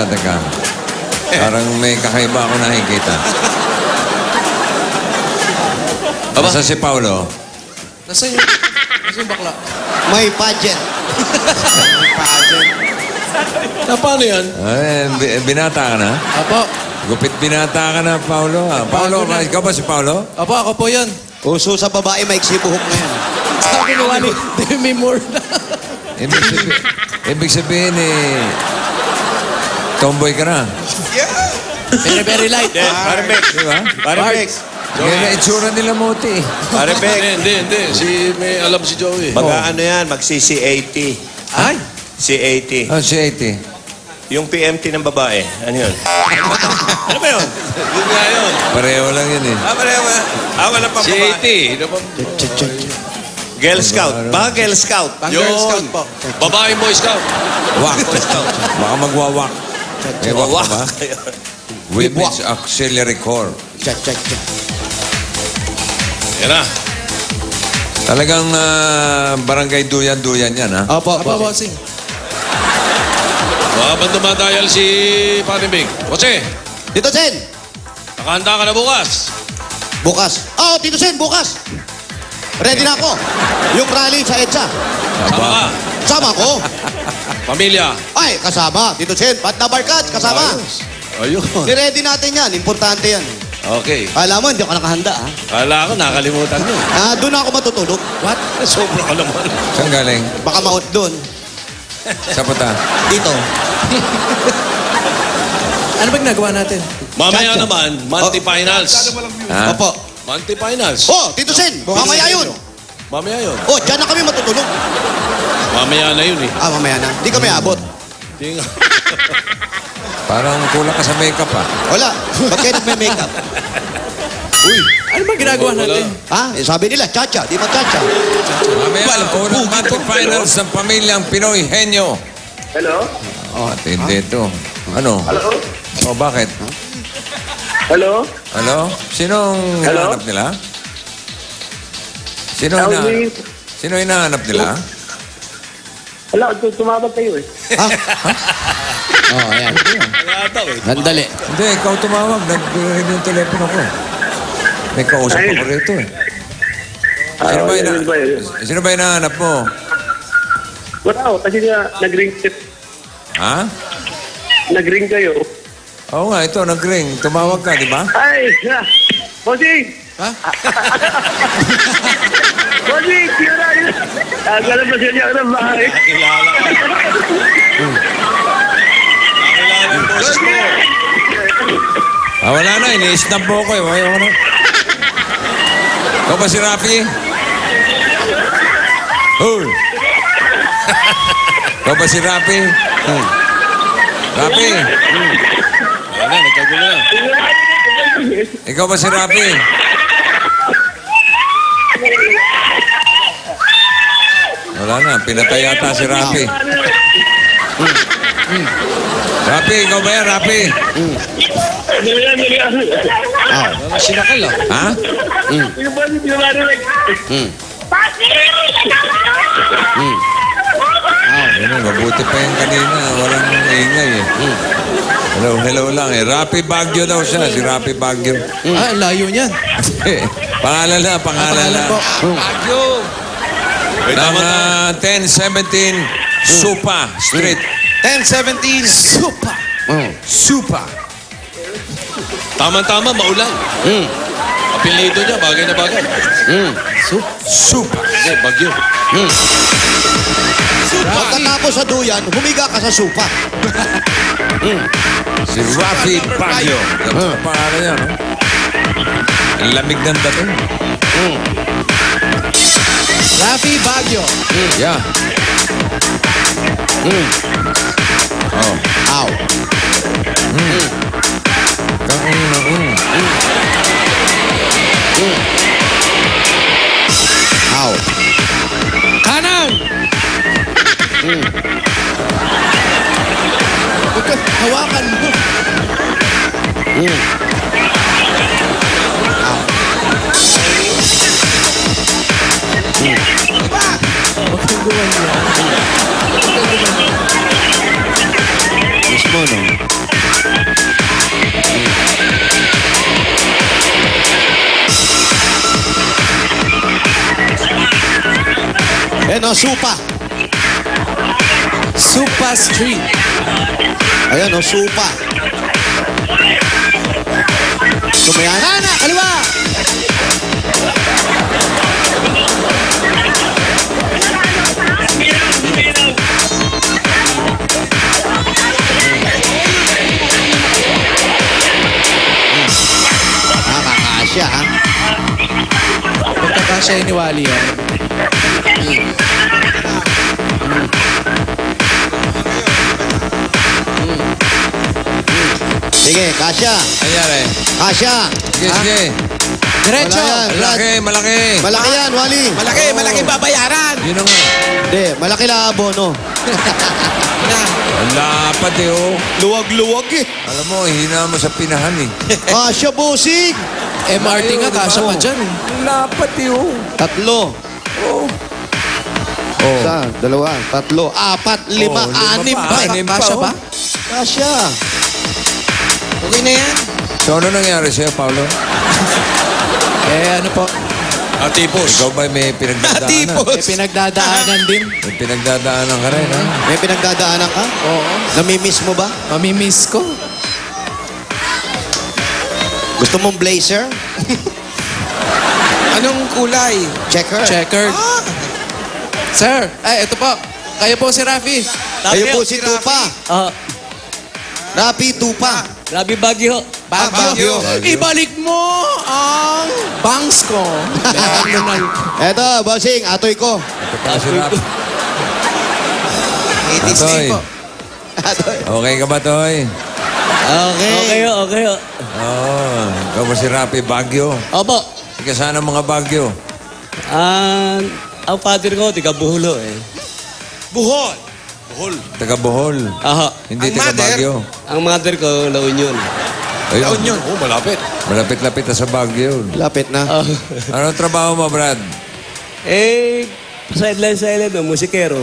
teka. Parang may kakaiba ako nakikita. Nasa si Paolo? Nasa yung bakla? May pageant. May pageant. Paano yan? Binata ka na? Apo. Gupit binata ka na, Paolo. Paolo, ikaw ba si Paolo? Apo, ako po yan. Uso sa babae, maiksi buhok na yan. Sabi ni Wani, Demi Moore na. Ibig sabihin tomboy ka na. Very, very light. Pare Bex. Diba? Pare Bex. Ngayon na itsura nila moti. Pare Bex. Hindi. May alam si Joey. Ano yan, magsi-C80. Ay? C80. Oh, si 80. Yung PMT ng babae. Ano yun? Ano ba yun? Yun nga yun. Pareho lang yun eh. Pareho ba? Wala pang babae. Girl Scout. Baka Girl Scout. Girl Scout po. Babae Boy Scout. Wak. Baka magwawak. May wak Wak. ba? Women's Auxiliary Corps. Check. Yan na. Talagang barangay duyan-duyan yan, ha? Opo, bossing. Habang dumadayal si Pare Big. Jose, Tito Sen, nakahanda ka na bukas. bukas. Tito Sen, bukas. Ready na ako. Yung rally sa EDSA. Sama ka. Kasama ko. Pamilya. Ay, kasama. Tito Sen, Pat na Barkat, kasama. Ayun. I-ready natin yan. Importante yan. Okay. Alam mo, hindi ako nakahanda, ha? Kala ko, nakalimutan mo. Doon ako matutulog. What? Sobra ka naman. Saan galing? Baka maot doon. Sa puta? Dito. Ano ba ginagawa natin? Mamaya naman, multi-finals. Ha? Opo. Multi-finals. Tito Sen, mamaya yun. Mamaya yun. Dyan na kami matutulog. Mamaya na yun eh. Mamaya na. Hindi kami abot. Hindi nga. Parang kulang ka sa makeup, ha? Wala. Ba't kayo nagme-makeup? Uy. Ano ba ginagawa natin? Sabi nila, chacha. Di ba chacha? Mamaya, unang multi-finals ng pamilyang Pinoy Henyo. Hello? Hindi ito. Ano? Hello? Bakit? Hello? Hello? Sinong hinahanap nila? Sino hinahanap nila? Wala, tumawag kayo eh. Ayan. Wala daw eh. Sandali. Hindi, ikaw tumawag. Nag-ring yung telepono ko. May kausap ako rito eh. Sino ba hinahanap mo? Wala ako, kasi nga nag-ring tip. Ha? Nag-ring kayo. Oo nga, ito, nag-ring. Tumawag ka, di ba? Ay! Bossing! Ha? Bossing! Sira yun! Galang ba siya ng bahay? Nakilala ka. Nakilala yung boses mo. Wala na, ini-snap mo ko eh. Ayaw na. Ikaw ba si Rafi? Hoy! Ikaw ba si Rafi? Rafi! Wala, nagkagulo na. Ikaw ba si Rafi? Wala na, pinatay yata si Rafi. Rafi, ikaw ba yan, Rafi? Wala, sinakal ah. Ha? Mabuti pa yung kanina. Walang ingay eh. Hello lang eh. Rafi Baguio daw siya. Si Rafi Baguio. Layo niyan. Pangalan na. Baguio! Ng 1017 Supa Street. 10-17. Supa. Tama-tama, maulan. Apelido niya, bagay na bagay. Supa. Hindi, Bagyo. Pagkatapos sa duyan, humiga ka sa supa. Si Rafi Baguio. Ang pangalan niya, no? Ang lamig ng dating. Rafi Baguio. Yeah. Ow. Ow. Kanan! Hawakan mo. Huwag kang gumawa niya. Mismo, no? Supa. Supa Street. Ayan, oh, Supa. Tumayan. Kanan, kaliwa. Nakakasya, ha? Pagkakasya ni Wally yan. Sige, kasya. Nangyari. Kasya. Sige, sige. Diretso. Wala yan. Malaki, malaki. Malaki yan, Wally. Malaki babayaran. Yun na nga. Hindi, malaki lang abono. Ang lapad eh, oh. Luwag-luwag eh. Alam mo, hina mo sa pinahan eh. Kasya, bossing. MRT nga, kasya pa dyan. Ang lapad eh, oh. Tatlo. Oh. Isa, dalawa, tatlo, apat, lima, anim pa. Anim pa, Kasya oh. ba? Kasya. Okay na yan. So, ano nangyari sa'yo, Paolo? Ano po? Atipos. Ikaw ba may pinagdadaanan? May pinagdadaanan din. May pinagdadaanan ka rin, ha? May pinagdadaanan ka? Oo. Namimiss mo ba? Mamimiss ko. Gusto mong blazer? Anong kulay? Checker? Checkered. Sir, ito po. Kayo po si Rafi. Kayo po si Tupa. Rapi Tupa. Rabi Baguio. Baguio. Ibalik mo ang bangs ko. Eto, bossing, atoy ko. Ito pa si Rap. Atoy. Atoy. Okay ka ba, Toy? Okay, okay. Oo. Ikaw ba si Rapi Baguio? Opo. Sige, saan ang mga Baguio? Ang father ko, tiga Buhulo eh. Buhol. Taga Bohol. Aha. Hindi Ang taga mother? Baguio. Ang mother ko, La Union. Ayun. Yun. Oh, malapit. Malapit-lapit na sa Baguio. Lapit na. Anong trabaho mo, Brad? Sideline, musikero.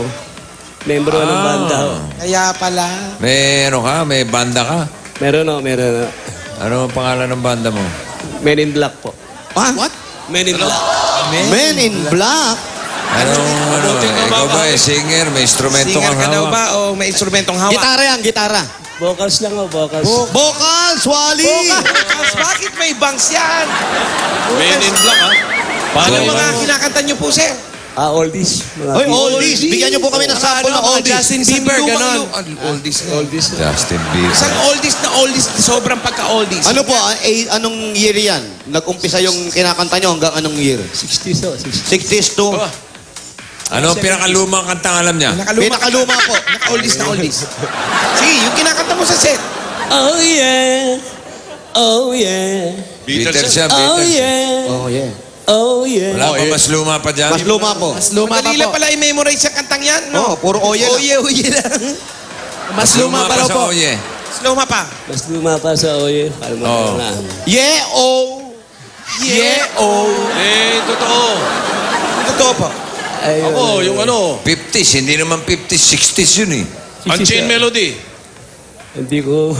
Membro ng banda ho. Kaya pala. May ano ka? May banda ka? Meron. Ano ang pangalan ng banda mo? Men in Black po. What? Men in Black. Men in Black. Ikaw ba singer? May instrumento Singer kang ka daw hawak? ba o may instrumentong hawak? Gitara yan, gitara. Vocals lang ho, vocals. Vocals, Wally. Bukas, bakit may bangs yan? Men in Black, ha? Ano Paano mga ba? kinakanta niyo po, sir? Oldies. Oy, oldies. Bigyan niyo po kami ng sample ng oldies. Justin Bieber, ganon. Oldies. Justin Bieber. Isang oldies, sobrang pagka-oldies. Ano po, anong year yan? Nag-umpisa yung kinakanta nyo hanggang anong year? 60s ho. 60s to? Ano ang pinakalumang kantang alam niya? Pinakaluma po. Naka-oldies na oldies. Sige, yung kinakanta mo sa set. Oh yeah. Oh yeah. Beatles siya, Oh Beatles. yeah. Oh, yeah. Oh yeah. Wala pa mas luma pa dyan? Mas luma po. Mas luma pa Madali lang po. pala i-memorize yung kantang yan, no? Oh, puro oye lang. Oye lang. Mas luma pa sa Oye. Mas luma pa. Mas luma pa sa Oye. Alam mo Oo. na. Yeah, oh. Totoo. Totoo po. Ayun. Ako, yung ano, 50s, hindi naman 50s, 60s yun eh. Unchained Melody. Hindi ko.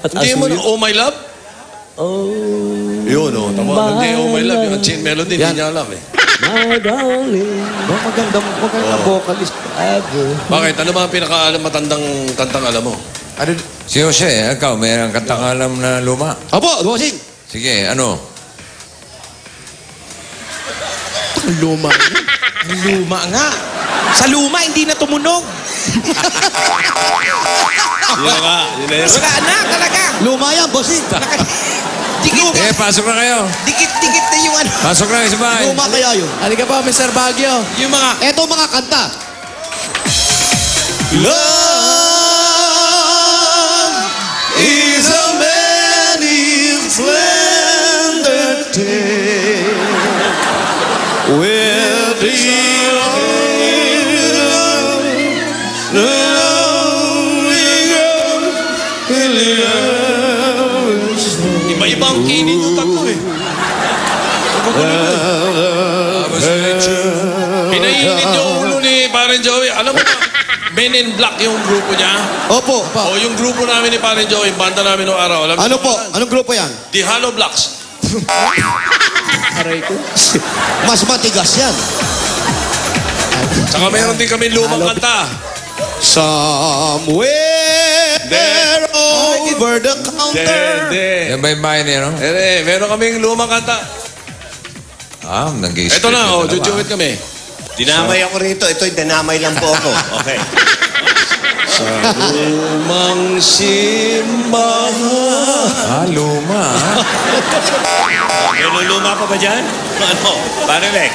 At Hindi mo na, aso Oh My Love? Oh, Yun, oh. Tama. Hindi, Oh My Love. Yung Unchained Melody, hindi niya alam eh. my darling. Magandang vocalist. Bakit? Ano ba ang pinaka-matandang kantang alam mo? Ano? Si Jose, ikaw, mayroong kantang alam na luma? Opo, bossing. Sige, ano? Luma. Luma nga. Sa luma, hindi na tumunog. Yun nga. Yun na yun. Wala na talaga. Luma yan, bossing. Dikit, Eh, pasok na kayo. dikit na yung ano. Pasok na kayo sa bahay. Luma kaya yun. Halika po, Mr. Baguio. Yung mga... Eto mga kanta. Love is a many slender tale where the Iba-iba ang kinin yung tatlo eh. Pinainit yung ulo ni Paren Joey. Alam mo ba, Men in Black yung grupo niya. Opo. O yung grupo namin ni Paren Joey, banda namin noong araw. Alam Ano niyo po? ba? Anong grupo yan? The Hollow Blocks. Mas matigas yan. Saka meron din kami lumang kanta. Somewhere over the counter. Hindi. Yan ba yung bahay niya, no? Meron kaming lumang kanta. Nag-i-split. Ito na, jujuwit kami. Dinamay ako rito. Ito'y dinamay lang po ako. Okay. Sa lumang simbahan. Luma. May luma pa ba dyan? Ano? Pare Mek.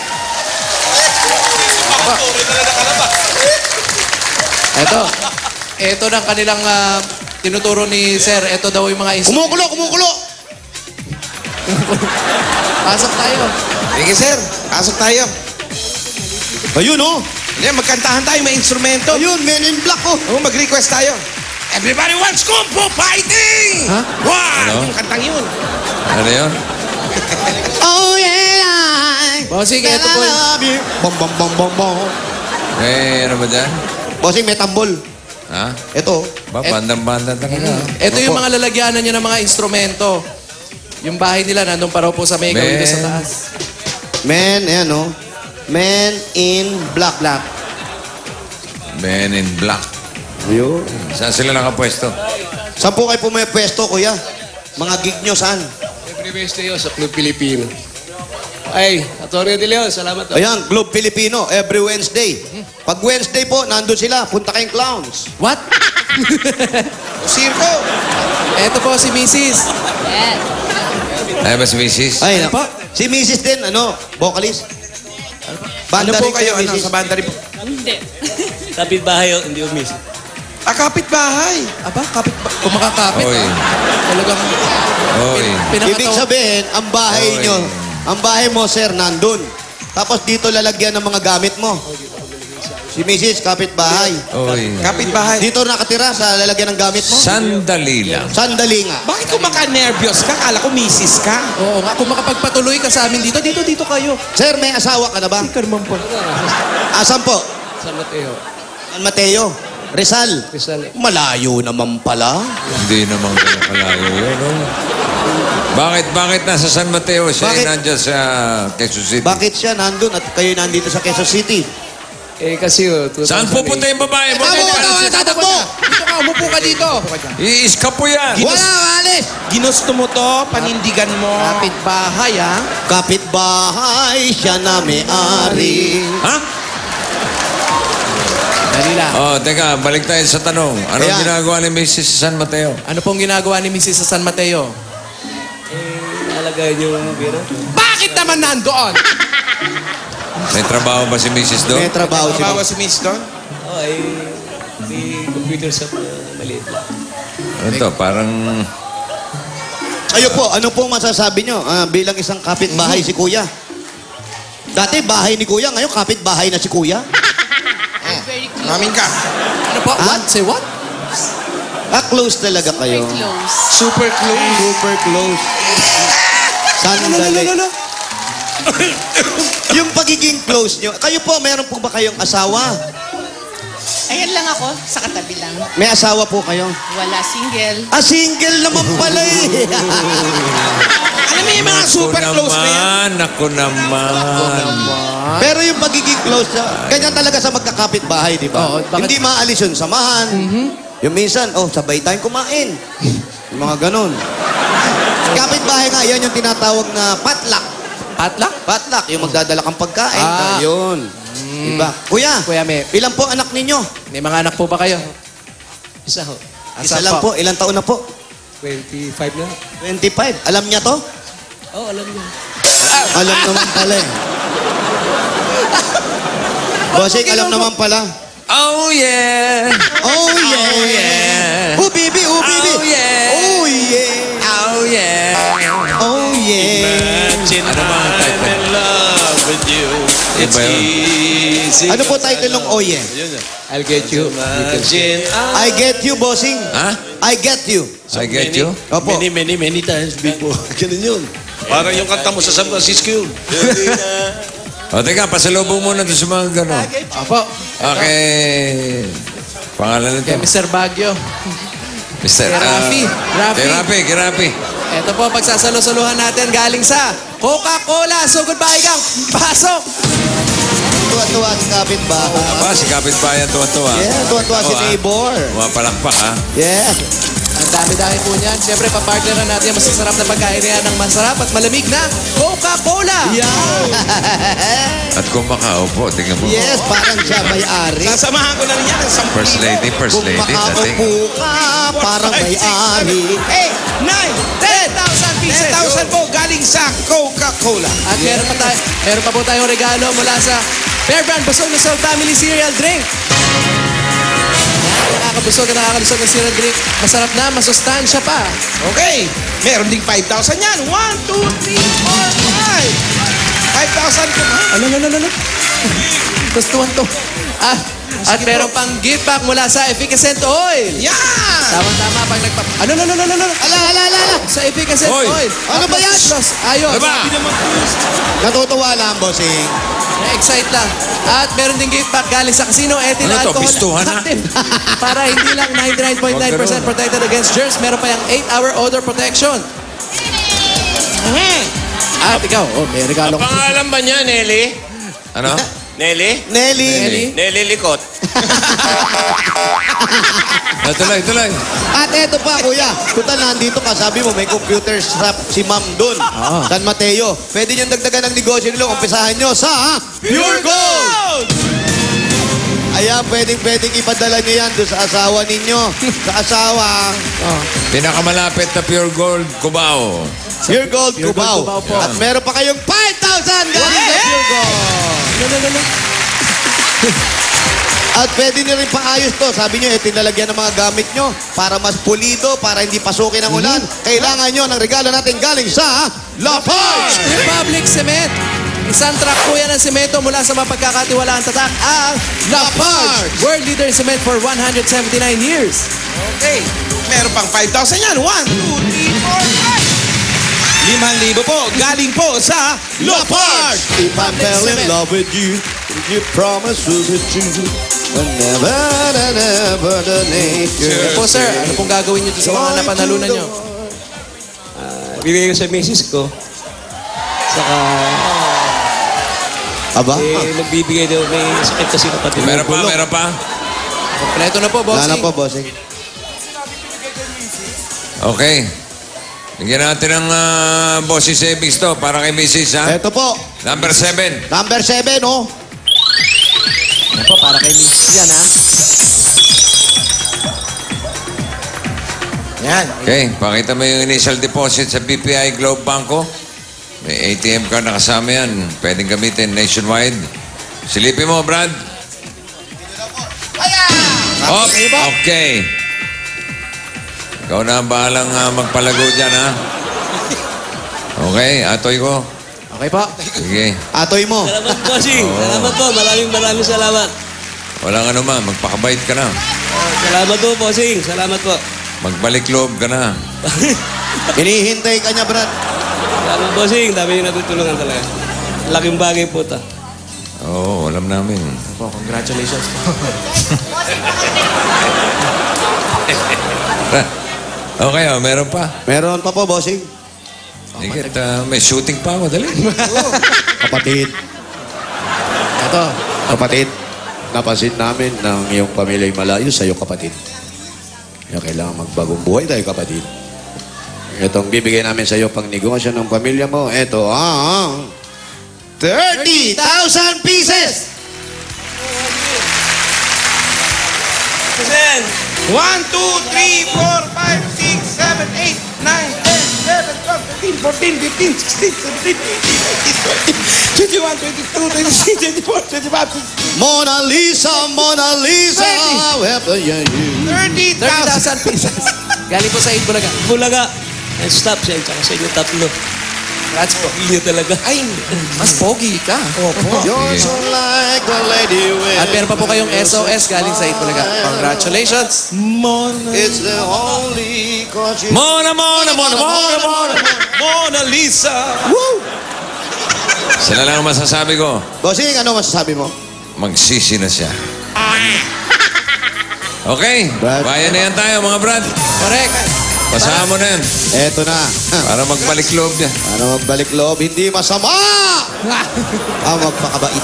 Ito na kanilang tinuturo ni Sir. Ito daw yung mga Kumukulo, kumukulo. Pasok tayo. Sige, Sir. Pasok tayo. Ayun, oh. Yan, magkantahan tayo, may instrumento. Ayun, Men in Black, oh. Mag-request tayo. Everybody wants Kung Fu Fighting! Ha? Wow! Yung kantang yun. Ano yun? Oh, yeah. Bossing, ito po. Bom, bom, bom, bom, bom. Ano ba dyan? Bossing, may tambol. Ha? Ito. Ba, bandang-bandang talaga. Ito yung mga lalagyanan niya ng mga instrumento. Yung bahay nila, nandun pa raw po sa may gawin sa taas. Men, ayan, oh. Men in Black. Men in Black. Ayun. Saan sila nakapwesto? Saan po kayo po may pwesto, kuya? Mga gig nyo, saan? Every Wednesday yun sa Club Pilipino. Ay, Atty. De Leon, salamat. Ayan, Globe Filipino, every Wednesday. Pag Wednesday po, nandun sila. Punta kayong clowns. What? Circo. Ito po si Mrs. Ay ba si Mrs.? Ay, Ano po? si Mrs. din, vocalist. Ano Banda po rin kayo? kayo, Ano, Mrs. sa banda rin po? Hindi. Kapit bahay, hindi umis. Kapitbahay. Aba, kung makakapit. Oy. Talagang Oy. Ibig sabihin, ang bahay Oy. nyo, ang bahay mo, sir, nandun. Tapos dito lalagyan ng mga gamit mo. Si Mrs. kapitbahay. Oy. Kapitbahay. Dito nakatira sa lalagyan ng gamit mo. Sandali lang. Sandali nga. Bakit kung maka-nervyos ka? Kala ko misis ka. Oo nga, kung makapagpatuloy ka sa amin dito kayo. Sir, may asawa ka na ba? Ka naman po. Asan po? San Mateo. San Mateo. Rizal. Rizal. Malayo naman pala. Hindi naman ganun kalayo yun. Oh. Bakit nasa San Mateo siya Bakit? nandiyan sa Quezon City? Bakit siya nandun at kayo nandito sa Quezon City? Kasi Saan pupunta yung babae mo? Tatakbo! Dito ka, umupo ka dito. I-iskap po yan. Wala, alis! Ginusto mo to, panindigan mo. Kapitbahay, ha? Kapitbahay, siya na may-ari. Ha? Dali lang. Teka, balik tayo sa tanong. Anong Ayan. ginagawa ni Mrs. sa San Mateo? Ano pong ginagawa ni Mrs. sa San Mateo? nalagay yung biro. Bakit naman nandoon? May trabaho ba si Mrs. doon? May trabaho si Trabaho si Miss doon? Oh, ay may computer shop na maliit lang. Ano to? Parang... Ayo po, ano pong masasabi nyo bilang isang kapitbahay si Kuya? Dati bahay ni Kuya, ngayon kapitbahay na si Kuya. Very close. Mamin ka. Ano po? Ha? What? Say what? Close talaga kayo. Very close. Super close. Super close. Sandali. Yung pagiging close nyo, kayo po, meron po ba kayong asawa? Ayan lang ako, sa katabi lang. May asawa po kayo? Wala, single. Single naman pala eh. Alam mo yung mga super close na yan? Ako naman. Pero yung pagiging close, ganyan talaga sa magkakapit-bahay, di ba? Oo, bakit? Hindi maalis yung samahan. Yung minsan, sabay tayong kumain. Yung mga ganun. Kapit-bahay nga, yan yung tinatawag na potluck. Patla? Potluck, yung magdadala kang pagkain. Ah. Ayun. Diba? Kuya, Kuya May, ilan po anak ninyo? may mga anak po ba kayo? Isa ho. Isa lang po. Ilang taon na po? 25 na. 25. Alam niya to? Oh, alam niyo. Alam naman pala eh. Bossing, alam naman pala. Oh, yeah. Oh, yeah. Oh, yeah. Oh, baby. Oh, baby. Oh, yeah. Oh, yeah. Oh, yeah. Oh, yeah. Ano ba ang title? in love with you. Ano ba yun? Easy. Ano po title ng Oh, yeah? I'll get you. Imagine I get you, bossing. Ha? I get you. I get you? Opo. many times before. Ganun yun. Parang yung kanta mo sa San Francisco yun. O, teka, pasalubong muna doon sa mga gano'n. Apo. Okay. Pangalan nito? Kay Mr. Baguio. Mr. Kay Rafi. Rafi. Kay Rafi. Ito po, pagsasalo-saluhan natin galing sa Coca-Cola. So, goodbye, gang. Pasok! tuwa-tuwa si kapitbahay. Aba, si kapitbayan tuwa-tuwa. Yeah, tuwa-tuwa si neighbor. Pumapalakpak, ha? Yeah. Ang dami-dami po niyan. Siyempre, papartneran natin ang masasarap na pagkain niya ng masarap at malamig na Coca-Cola. Yeah. At kung makaupo, tingnan mo. Yes, parang siya may-ari. Sasamahan ko na rin yan ng 10,000. First lady, Kung dating. makaupo ka, parang may-ari. 8, 9, 10,000 pieces. 10,000 po galing sa Coca-Cola. At meron pa po tayong regalo mula sa Bear Brand Busog na Soul Family Cereal Drink. Nakakalusog ng cereal drink. Masarap na, masustansya pa. Okay. Meron ding 5,000 yan. 1, 2, 3, 4, 5. 5,000 ko. Ano? Gustuhan to. At meron pang gift pack mula sa Efficacent Oil. Yan! Tama-tama pag Ano? Ala. Sa Efficacent Oy! Oil. Ano ba yan? Ayos. Ano ba? Natutuwa lang, bossing. Na-excite lang. At meron din gift pack galing sa casino. Ethyl Ano to, alcohol. pistuhan na? Active. Para hindi lang 99.9% protected against germs, meron pa yung 8-hour odor protection. At ikaw, may regalo ko. Pangalan ba niya, Nelly? Ano? Nelly? Nelly. Nelly Likot. Tuloy. At eto pa, kuya. Total, nandito ka. Sabi mo, may computer shop si ma'am doon. San Mateo. Pwede niyong dagdagan ng negosyo nilo. Umpisahan nyo sa Pure Gold! Ayan, pwedeng ipadala niyo yan doon sa asawa ninyo. Sa asawa. Pinakamalapit na Pure Gold, Cubao. Pure Gold, Cubao. po. At meron pa kayong 5,000 galing sa Pure Gold. At pwede nyo rin paayos to. Sabi nyo, tinalagyan ng mga gamit nyo para mas pulido, para hindi pasukin ang ulan. Kailangan nyo ng regalo natin galing sa La Paz! Republic Cement. Isang truck po yan ng semento mula sa mapagkakatiwalaan tatak ang La Paz. World leader in cement for 179 years. Okay. Meron pang 5,000 yan. 1, 2, 3, 4, 5. 5,000 po. Galing po sa La Paz. If I fell in love with you, you promise will be true. Whenever the nature. Yan po sir, ano pong gagawin niyo sa mga napanalunan niyo? Bibigay ko sa misis ko. Saka, Aba? nagbibigay daw may sakit kasi kapatid. Meron pa. Kompleto na po, Wala na bossing. po, bossing. Okay. Bigyan natin ng bossy savings to para kay Mrs. ha? Eto po. Number 7. Number 7, oh. Yan po, para kay Miss yan, ha? Yan. Okay, pakita mo yung initial deposit sa BPI Globe Banco. May ATM card na kasama yan. Pwedeng gamitin nationwide. Silipin mo, Brad. Oh, okay. Ikaw na ang bahalang magpalago dyan, ha? Okay, atoy ko. Okay po. Sige. Atoy mo. Salamat po, Sing. Salamat po. Maraming salamat. Walang ano man, magpakabait ka na. Salamat po, Bossing. Salamat po. Magbalik loob ka na. Hinihintay ka niya, Brad. Salamat, Bossing. Dami yung natutulungan talaga. Laking bagay po ta. Oo, alam namin. Po, congratulations po. Okay, meron pa. Meron pa po, bossing. Sige, may shooting pa ako, dali. Kapatid. Ito. Kapatid, napansin namin ng iyong pamilya ay malayo sa iyo, kapatid. Kaya kailangan magbagong buhay tayo, kapatid. Itong bibigay namin sa iyo pang negosyo ng pamilya mo. Ito ang 30,000 pieces! Present. 1, 2, 3, 4, 5, 6, 7, 8, 9, 10, 11, 12, 13, 14, 15, 16, 17, 18, 19, 20, 21, 22, 23, 24, 25, 26. Mona Lisa, Mona Lisa! 30,000 pieces. Galing po sa 8 Bulaga. Bulaga. And stop siya. Tsaka sa inyo tatlo. Congrats po. Inyo talaga. Ay, mas pogi ka. Opo. You're so like a lady with... At meron pa po kayong SOS galing sa 8 Bulaga. Congratulations. It's the only cause you... Mona Lisa. Woo! Sila lang ang masasabi ko. Bossing, ano masasabi mo? Magsisi na siya. Okay, Brad. bayan na yan tayo mga Brad. Correct. Basahan mo na yan. Eto na. Para magbalik loob niya. Ano magbalik loob? Hindi masama! Magpakabait.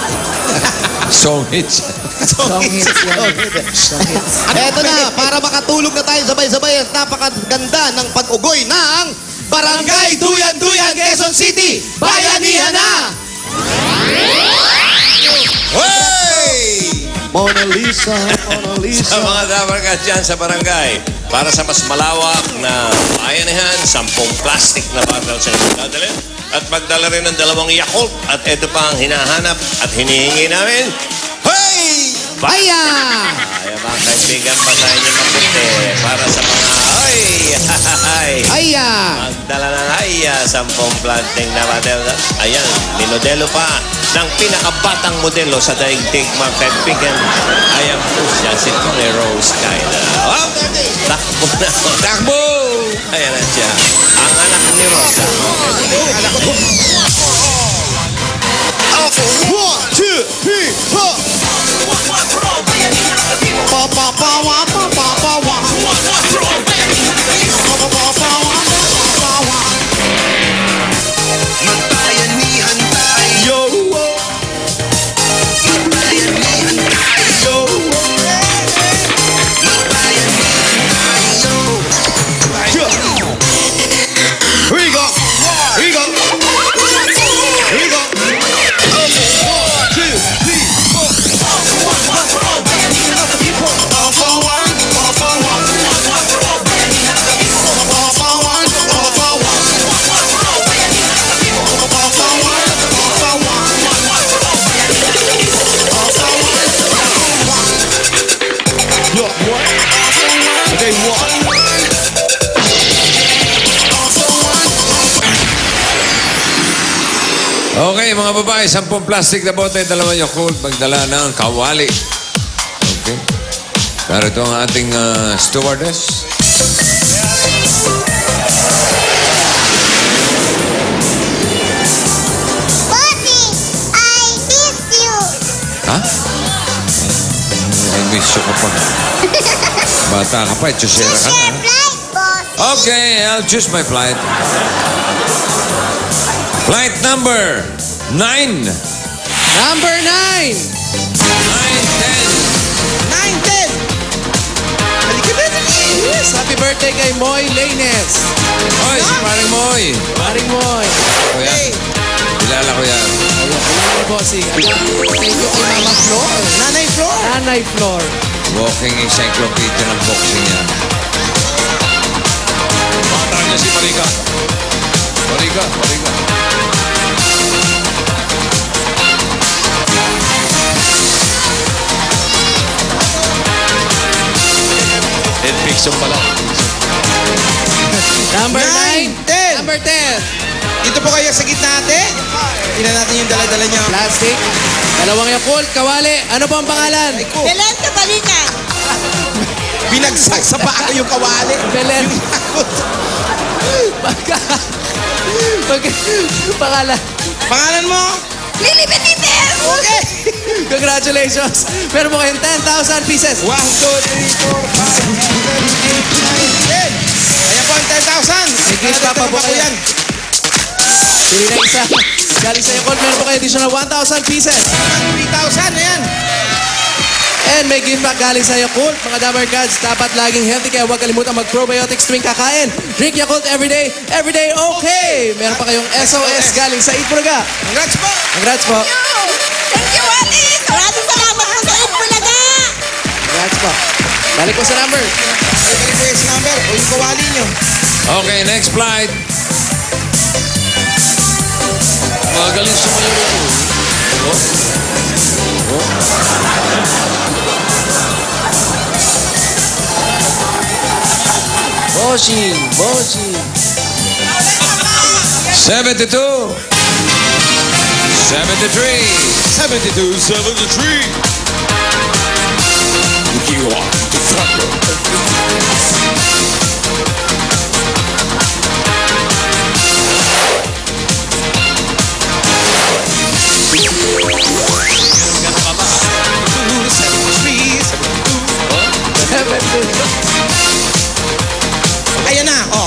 Song hits. Song hits yan. Eto na, para makatulog na tayo sabay-sabay at napakaganda ng pag-ugoy ng Barangay Duyan-Duyan, Quezon City! Bayanihan na! Hey! Mona Lisa, Mona Lisa. Sa mga dabarkat dyan sa barangay, para sa mas malawak na bayanihan, 10 plastic na bottle sa inyong dadalhin. At magdala rin ng 2 Yakult. At ito pa ang hinahanap at hinihingi namin. Hey! Aya! Kaya mga kaibigan, basahin niyo mabuti para sa mga Aya! magdala ng 10 plastic na bottle. Ayan, minodelo pa ng pinakabatang modelo sa daigdig, mga kaibigan. Ayan po siya, si Tony Rose Kyla. Oh, takbo na. Takbo! Ayan na siya. Ang anak ni Rosa. Anak ko. 1, 2, 3, 4! Pa, pa, pa, wa, pa, pa, pa, wa. Pa, pa, pa, wa, pa, wa. Magbayanihan tayo. Magbayanihan tayo. Magbayanihan tayo. Here we go! Here we go! Here we go! 1, 2, 3, 4! Okay, mga babae, 10 plastic na bote, 2 Yakult, magdala ng kawali. Okay. Narito ang ating stewardess. Bossy, I miss you. Ha? I miss you ka pa. Bata ka pa, chusera ka Share na. flight, boss. Okay, I'll choose my flight. Flight number 9. Number 9! 9, 10. 9-10! Halika na, dali! Yes, happy birthday kay Moy Laines. Oy, si Paring Moy. Paring Moy. Kuya, Hey! kilala ko yan. Ayan ni Bossing. Thank you kay Mama Flor. Nanay Flor. Nanay Flor. Walking encyclopedia ng boxing yan. Bata niya si Marika. Marika. Dead fiction pala. Number 9. 10. Number 10. Dito po kayo sa gitna ate. Tingnan natin yung dala-dala niya. Plastic. 2 Yakult, kawali. Ano po ang pangalan? Belen sa balikan. Binagsak sa paa ko yung kawali. Belen. Pangalan. Pangalan mo? Lily Benitez. Okay. Congratulations. Meron mo kayong 10,000 pieces. 1, 2, 3, 4, 5, 6, 7, 8, 9, 10. Ayan po ang 10,000. May gift pa po kayo. yan. Pili na isa. Galing sa Yakult, meron po kayo additional 1,000 pieces. 3,000. Ayan. And may gift back galing sa Yakult. Mga Dabar Gods, dapat laging healthy kaya huwag kalimutan mag-probiotics tuwing kakain. Drink Yakult everyday okay. Meron pa kayong SOS galing sa Eat Bulaga. Congrats po. Congrats po. Thank you, Alice. Maraming salamat po sa Itbulaga. Congrats po. Balik po sa number. Balik po yung number o yung kawali nyo. Okay, next flight. Magaling sumayaw ito. Bossing. 72. 73. 72, 73. You are the fucker. Ayan na. O,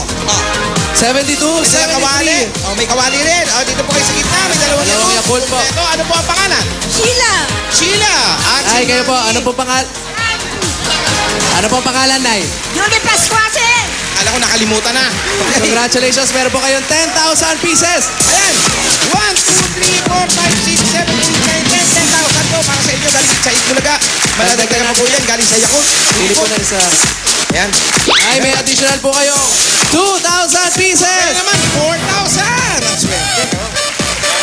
72, May kawali. 73. Oh, may kawali rin. Oh, dito po kayo sa gitna. May dalawang Dalawang Yakult po. Ito, ano po ang pangalan? Sheila. Sheila. At Ay, kayo po. Ano po pangalan? Ano po pangalan, Nay? Yuli Pascuase. Alam ko nakalimutan na. Okay. Congratulations. Meron po kayong 10,000 pieces. Ayan. 1, 2, 3, 4, 5, 6, 7, 8, 9, 10. 10,000 po para sa inyo. Galing sa Itbulaga. Maladagdagan po po yan. Galing sa Yakult. Pili po na rin sa... Ayan. Ay, may additional po kayo. 2,000 pieces. Kaya naman, 4,000. Ang swerte. no?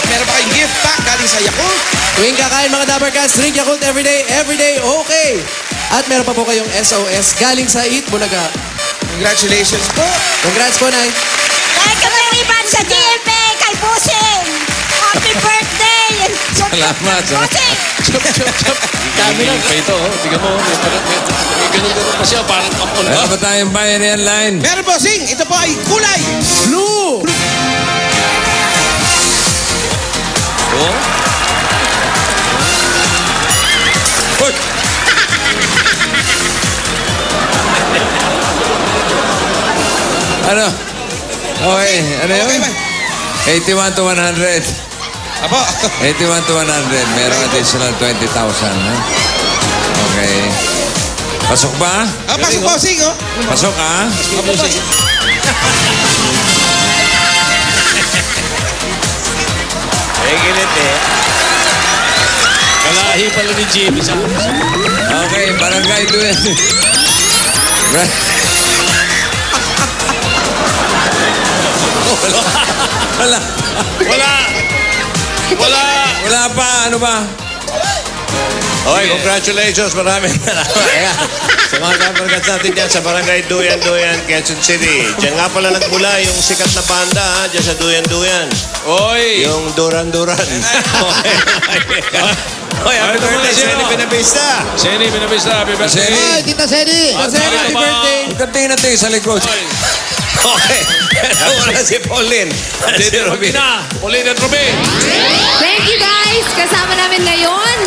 Meron pa kayong gift pack galing sa Yakult. Tuwing kakain mga Dabber Cats, drink Yakult everyday, okay. At meron pa po kayong SOS galing sa Eat Bulaga. Congratulations po. Congrats po, Nay. Dahil kami riban sa GMA kay Pusing. Happy birthday. Salamat. Pusing. Dami lang. Ito, tingnan mo. May ganun-ganun pa siya. Parang kapon Meron ka. ba tayong bayanihan line? Meron po, Sing. Ito po ay kulay. Blue. Oh. Uy! Ano? Okay, ano yun? Okay, 81 to 100. Apo. 81 to 100. Merong additional 20,000. Ha? Okay. Pasok ba? Ah, pasok po, Sing. Oh. Pasok ha? Gilit eh. Kalahi pala ni Jimmy sa Okay, barangay doon. Wala. Wala! Wala! Wala pa. Ano ba? Okay, congratulations. Maraming Ayan. Sa mga kaparagats natin dyan sa Barangay Duyan-Duyan, Quezon City. Diyan nga pala nagmula yung sikat na panda, ha? Diyan sa Duyan-Duyan. Oy! Yung Duran-Duran. Hoy, happy Ay, birthday, naman Seni siya. Pinabista. Seni, binabista. Happy birthday. Seni. Ay, Tita Seni. Jose, happy birthday. Ikating natin sa likod. Okay. Wala si Pauline. At si Robin. Pauline at Robin. Thank you guys. Kasama namin ngayon